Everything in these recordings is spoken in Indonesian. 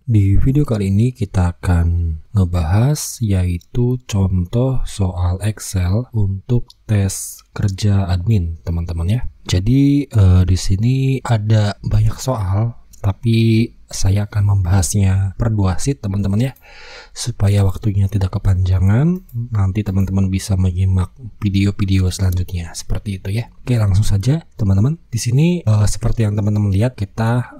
Di video kali ini kita akan ngebahas yaitu contoh soal Excel untuk tes kerja admin, teman-teman ya. Jadi di sini ada banyak soal, tapi saya akan membahasnya per 2 sheet, teman-teman ya, supaya waktunya tidak kepanjangan. Nanti teman-teman bisa menyimak video-video selanjutnya seperti itu ya. Oke, langsung saja teman-teman. Di sini seperti yang teman-teman lihat, kita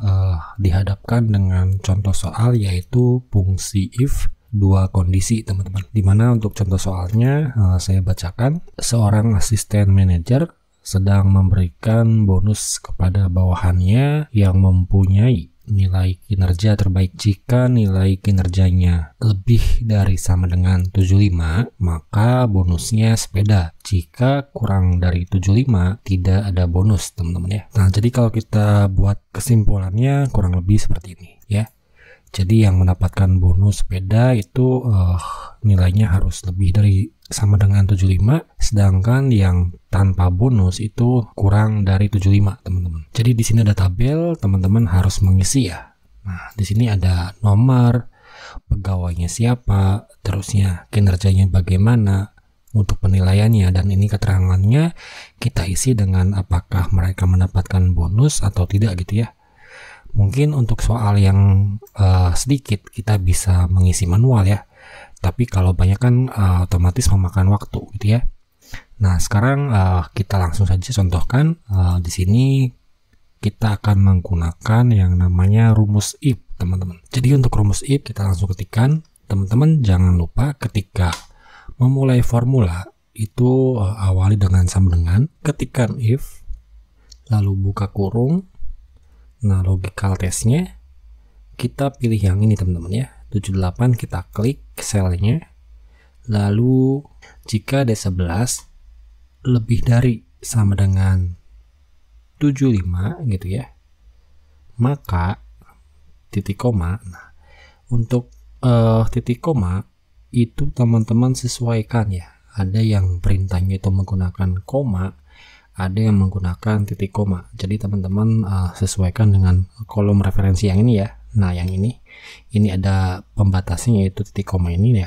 dihadapkan dengan contoh soal yaitu fungsi if dua kondisi, teman-teman. Dimana untuk contoh soalnya saya bacakan. Seorang asisten manajer sedang memberikan bonus kepada bawahannya yang mempunyai nilai kinerja terbaik. Jika nilai kinerjanya lebih dari sama dengan 75, maka bonusnya sepeda. Jika kurang dari 75, tidak ada bonus, teman-teman ya. Nah, jadi kalau kita buat kesimpulannya kurang lebih seperti ini ya. Jadi yang mendapatkan bonus sepeda itu nilainya harus lebih dari sama dengan 75, sedangkan yang tanpa bonus itu kurang dari 75, teman-teman. Jadi di sini ada tabel, teman-teman harus mengisi ya. Nah, di sini ada nomor, pegawainya siapa, terusnya kinerjanya bagaimana, untuk penilaiannya, dan ini keterangannya kita isi dengan apakah mereka mendapatkan bonus atau tidak gitu ya. Mungkin untuk soal yang sedikit kita bisa mengisi manual ya. Tapi kalau banyak kan otomatis memakan waktu gitu ya. Nah, sekarang kita langsung saja contohkan. Di sini kita akan menggunakan yang namanya rumus if, teman-teman. Jadi untuk rumus if kita langsung ketikkan. Teman-teman jangan lupa ketika memulai formula itu awali dengan sama dengan, ketikkan if, lalu buka kurung. Nah, logical testnya kita pilih yang ini, teman-teman ya, 78. Kita klik selnya, lalu jika D11 lebih dari sama dengan 75 gitu ya, maka titik koma. Nah, untuk titik koma itu teman-teman sesuaikan ya. Ada yang perintahnya itu menggunakan koma, ada yang menggunakan titik koma. Jadi teman-teman sesuaikan dengan kolom referensi yang ini ya. Nah, yang ini ada pembatasnya yaitu titik koma ini ya.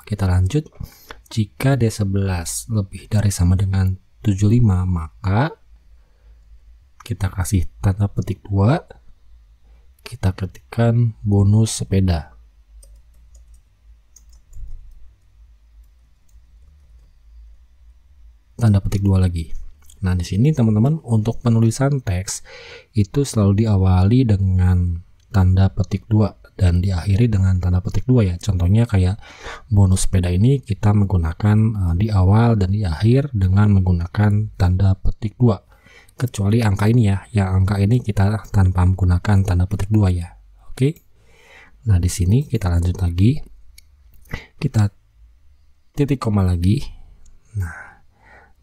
Kita lanjut. Jika D11 lebih dari sama dengan 75, maka kita kasih tanda petik 2. Kita ketikkan bonus sepeda. Tanda petik 2 lagi. Nah, di sini teman-teman untuk penulisan teks itu selalu diawali dengan tanda petik 2 dan diakhiri dengan tanda petik 2 ya. Contohnya kayak bonus sepeda ini kita menggunakan di awal dan di akhir dengan menggunakan tanda petik 2. Kecuali angka ini ya. Yang angka ini kita tanpa menggunakan tanda petik 2 ya. Oke. Nah, di sini kita lanjut lagi. Kita titik koma lagi. Nah,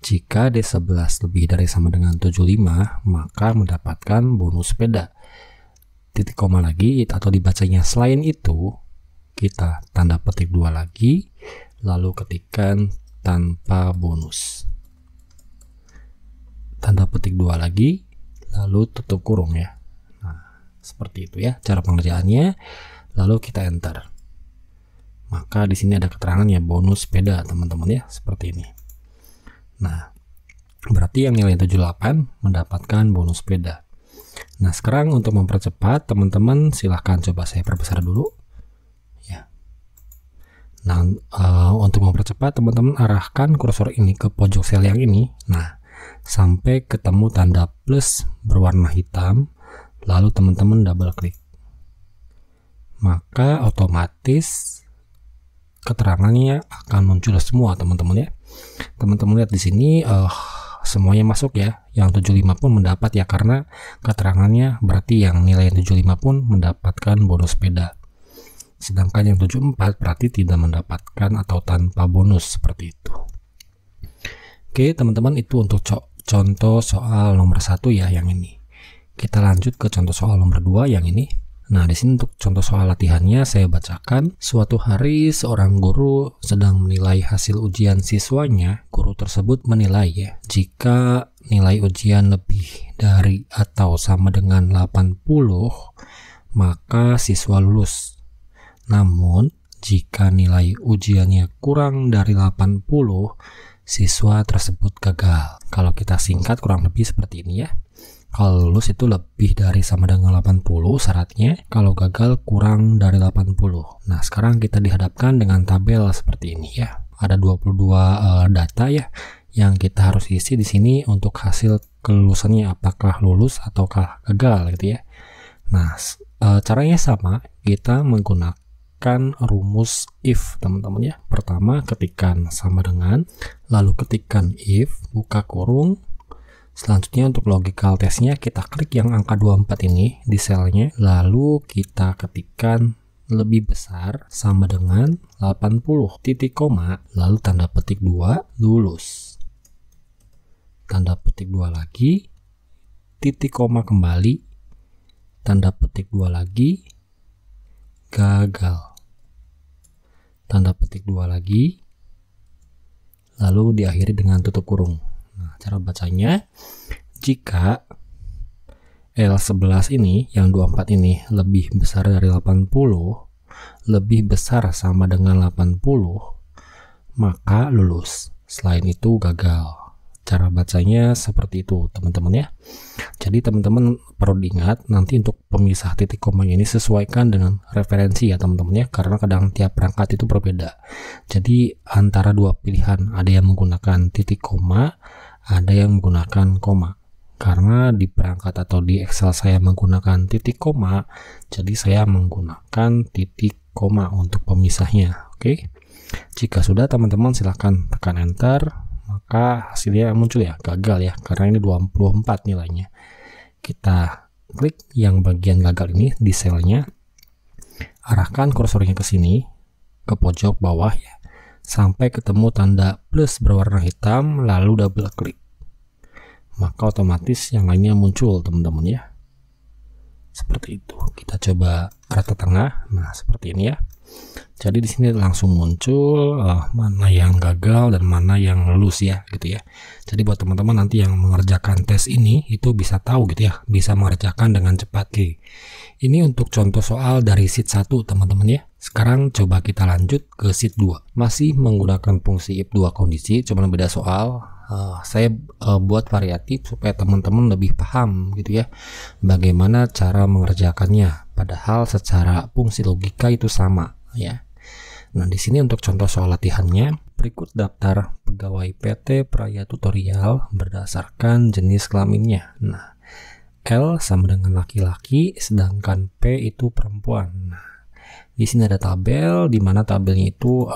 jika D11 lebih dari sama dengan 75, maka mendapatkan bonus sepeda. Titik koma lagi, atau dibacanya selain itu, kita tanda petik 2 lagi, lalu ketikkan tanpa bonus. Tanda petik 2 lagi, lalu tutup kurung ya. Nah, seperti itu ya cara pengerjaannya. Lalu kita enter. Maka di sini ada keterangannya bonus sepeda, teman-teman ya, seperti ini. Nah, berarti yang nilai 78 mendapatkan bonus sepeda. Nah, sekarang untuk mempercepat, teman-teman silahkan coba saya perbesar dulu ya. Nah, untuk mempercepat, teman-teman arahkan kursor ini ke pojok sel yang ini. Nah, sampai ketemu tanda plus berwarna hitam, lalu teman-teman double klik. Maka otomatis keterangannya akan muncul semua, teman-teman ya. Teman-teman lihat di sini semuanya masuk ya. Yang 75 pun mendapat ya, karena keterangannya berarti yang nilai 75 pun mendapatkan bonus sepeda. Sedangkan yang 74 berarti tidak mendapatkan atau tanpa bonus, seperti itu. Oke, teman-teman, itu untuk contoh soal nomor 1 ya, yang ini. Kita lanjut ke contoh soal nomor 2 yang ini. Nah, di sini untuk contoh soal latihannya saya bacakan. Suatu hari seorang guru sedang menilai hasil ujian siswanya. Guru tersebut menilai ya, jika nilai ujian lebih dari atau sama dengan 80, maka siswa lulus. Namun, jika nilai ujiannya kurang dari 80, siswa tersebut gagal. Kalau kita singkat kurang lebih seperti ini ya. Kalau lulus itu lebih dari sama dengan 80 syaratnya, kalau gagal kurang dari 80. Nah, sekarang kita dihadapkan dengan tabel seperti ini ya. Ada 22 data ya yang kita harus isi di sini untuk hasil kelulusannya, apakah lulus ataukah gagal gitu ya. Nah, caranya sama, kita menggunakan rumus if teman-teman ya. Pertama ketikkan sama dengan, lalu ketikkan if, buka kurung. Selanjutnya untuk logical testnya kita klik yang angka 24 ini di selnya, lalu kita ketikkan lebih besar sama dengan 80, titik koma, lalu tanda petik 2, lulus. Tanda petik 2 lagi, titik koma kembali, tanda petik 2 lagi, gagal. Tanda petik 2 lagi, lalu diakhiri dengan tutup kurung. Nah, cara bacanya, jika L11 ini, yang 24 ini lebih besar dari 80, lebih besar sama dengan 80, maka lulus. Selain itu gagal. Cara bacanya seperti itu teman-teman ya. Jadi teman-teman perlu diingat, nanti untuk pemisah titik koma ini sesuaikan dengan referensi ya teman-teman ya, karena kadang tiap perangkat itu berbeda. Jadi antara dua pilihan, ada yang menggunakan titik koma, ada yang menggunakan koma. Karena di perangkat atau di Excel saya menggunakan titik koma, jadi saya menggunakan titik koma untuk pemisahnya. Oke. Jika sudah teman-teman silahkan tekan enter, maka hasilnya muncul ya, gagal ya, karena ini 24 nilainya. Kita klik yang bagian gagal ini di selnya, arahkan kursornya ke sini, ke pojok bawah ya, sampai ketemu tanda plus berwarna hitam, lalu double klik. Maka otomatis yang lainnya muncul teman-teman ya. Seperti itu. Kita coba rata tengah. Nah, seperti ini ya. Jadi di sini langsung muncul mana yang gagal dan mana yang lulus ya, gitu ya. Jadi buat teman-teman nanti yang mengerjakan tes ini itu bisa tahu gitu ya, bisa mengerjakan dengan cepat. Oke. Ini untuk contoh soal dari sheet 1 teman-teman ya. Sekarang coba kita lanjut ke sheet 2. Masih menggunakan fungsi if 2 kondisi, cuma beda soal. Saya buat variatif supaya teman-teman lebih paham gitu ya, bagaimana cara mengerjakannya. Padahal secara fungsi logika itu sama ya. Nah, di sini untuk contoh soal latihannya, berikut daftar pegawai PT Praya Tutorial berdasarkan jenis kelaminnya. Nah, L sama dengan laki-laki, sedangkan P itu perempuan. Nah, di sini ada tabel, di mana tabelnya itu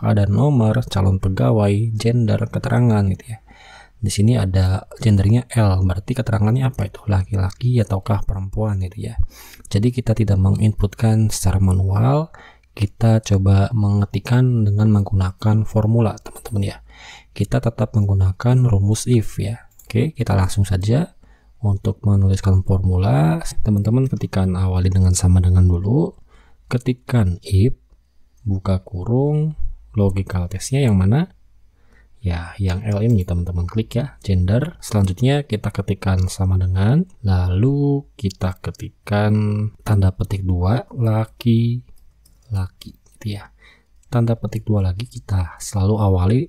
ada nomor, calon pegawai, gender, keterangan gitu ya. Di sini ada gendernya L, berarti keterangannya apa itu? Laki-laki ataukah perempuan gitu ya. Jadi kita tidak menginputkan secara manual, kita coba mengetikkan dengan menggunakan formula teman-teman ya. Kita tetap menggunakan rumus if ya. Oke, kita langsung saja untuk menuliskan formula. Teman-teman ketikkan awali dengan sama dengan dulu. Ketikkan if, buka kurung, logical testnya yang mana? Ya, yang L ini teman-teman klik ya, gender. Selanjutnya kita ketikkan sama dengan, lalu kita ketikkan tanda petik 2, laki gitu ya. Tanda petik 2 lagi kita selalu awali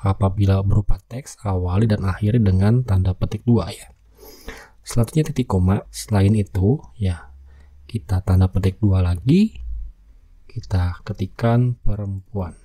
apabila berupa teks, awali dan akhiri dengan tanda petik 2 ya. Selanjutnya titik koma, selain itu ya kita tanda petik 2 lagi, kita ketikkan perempuan,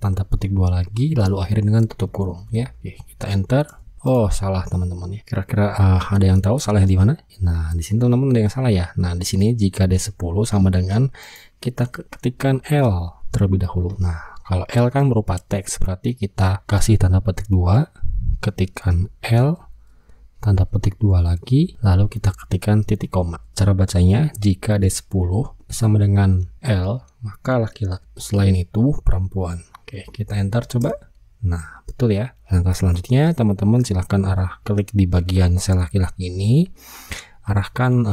tanda petik 2 lagi, lalu akhirnya dengan tutup kurung ya. Oke, kita enter. Oh, salah teman-teman ya. Kira-kira ada yang tahu salahnya di mana? Nah, di sini teman-teman ada yang salah ya. Nah, di sini jika D10 sama dengan kita ketikkan L terlebih dahulu. Nah, kalau L kan berupa teks, berarti kita kasih tanda petik 2, ketikkan L, tanda petik 2 lagi, lalu kita ketikkan titik koma. Cara bacanya, jika D10 sama dengan L, maka laki-laki, selain itu perempuan. Oke, kita enter coba. Nah, betul ya. Langkah selanjutnya, teman-teman silahkan klik di bagian sel laki-laki ini, arahkan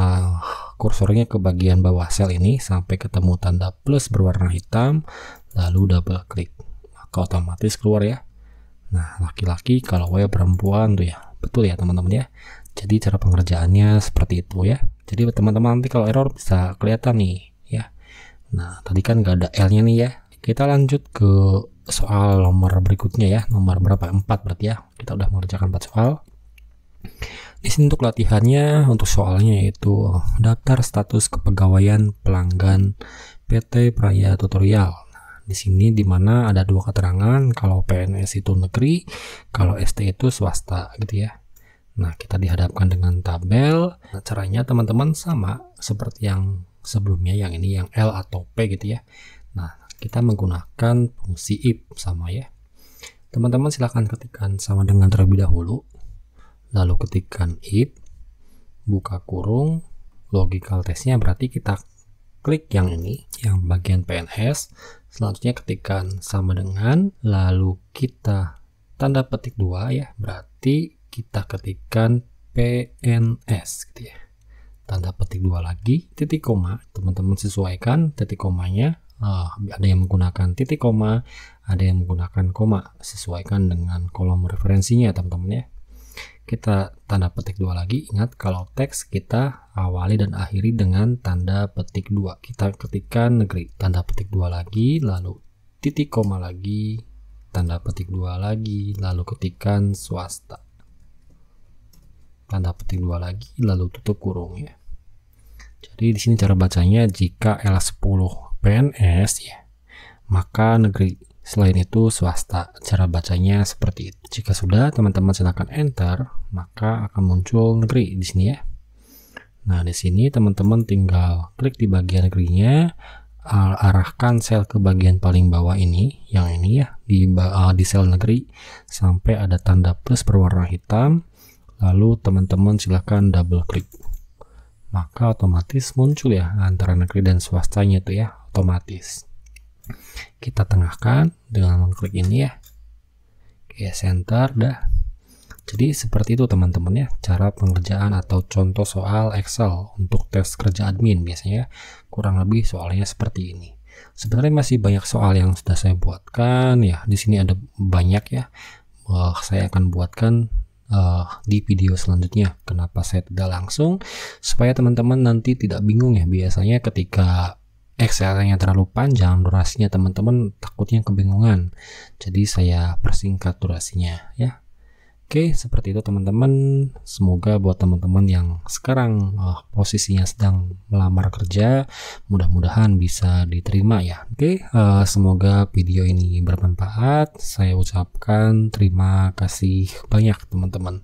kursornya ke bagian bawah sel ini sampai ketemu tanda plus berwarna hitam, lalu double klik. Maka otomatis keluar ya. Nah, laki-laki, kalau Y perempuan tuh ya. Betul ya teman-teman ya. Jadi cara pengerjaannya seperti itu ya. Jadi teman-teman nanti kalau error bisa kelihatan nih ya. Nah, tadi kan nggak ada L-nya nih ya. Kita lanjut ke soal nomor berikutnya ya. Nomor berapa? 4 berarti ya. Kita udah mengerjakan 4 soal. Di sini untuk latihannya, untuk soalnya yaitu daftar status kepegawaian pelanggan PT Praya Tutorial. Nah, di sini dimana ada dua keterangan, kalau PNS itu negeri, kalau ST itu swasta gitu ya. Nah, kita dihadapkan dengan tabel. Nah, caranya teman-teman sama seperti yang sebelumnya, yang ini yang L atau P gitu ya. Nah, kita menggunakan fungsi if sama ya. Teman-teman silahkan ketikkan sama dengan terlebih dahulu. Lalu ketikkan if, buka kurung, logical testnya berarti kita klik yang ini, yang bagian PNS. Selanjutnya ketikkan sama dengan, lalu kita tanda petik 2 ya, berarti kita ketikkan PNS gitu ya. Tanda petik 2 lagi, titik koma, teman-teman sesuaikan titik komanya. Ada yang menggunakan titik koma, ada yang menggunakan koma, sesuaikan dengan kolom referensinya teman-teman ya. Kita tanda petik 2 lagi, ingat kalau teks kita awali dan akhiri dengan tanda petik 2. Kita ketikkan negeri, tanda petik 2 lagi, lalu titik koma lagi, tanda petik 2 lagi, lalu ketikkan swasta. Tanda petik 2 lagi, lalu tutup kurung ya. Jadi di sini cara bacanya, jika L10 PNS ya, maka negeri. Selain itu swasta. Cara bacanya seperti itu. Jika sudah, teman-teman silakan enter, maka akan muncul negeri di sini ya. Nah, di sini teman-teman tinggal klik di bagian negerinya, arahkan sel ke bagian paling bawah ini, yang ini ya, di sel negeri sampai ada tanda plus berwarna hitam. Lalu teman-teman silakan double klik. Maka otomatis muncul ya antara negeri dan swastanya itu ya, otomatis. Kita tengahkan dengan mengklik ini ya. Oke, center dah. Jadi seperti itu teman-teman ya, cara pengerjaan atau contoh soal Excel untuk tes kerja admin biasanya kurang lebih soalnya seperti ini. Sebenarnya masih banyak soal yang sudah saya buatkan ya. Di sini ada banyak ya. Saya akan buatkan di video selanjutnya. Kenapa saya tidak langsung? Supaya teman-teman nanti tidak bingung ya. Biasanya ketika Excel-nya terlalu panjang, durasinya teman-teman takutnya kebingungan. Jadi saya persingkat durasinya ya. Oke, seperti itu teman-teman. Semoga buat teman-teman yang sekarang posisinya sedang melamar kerja, mudah-mudahan bisa diterima ya. Oke, semoga video ini bermanfaat. Saya ucapkan terima kasih banyak teman-teman.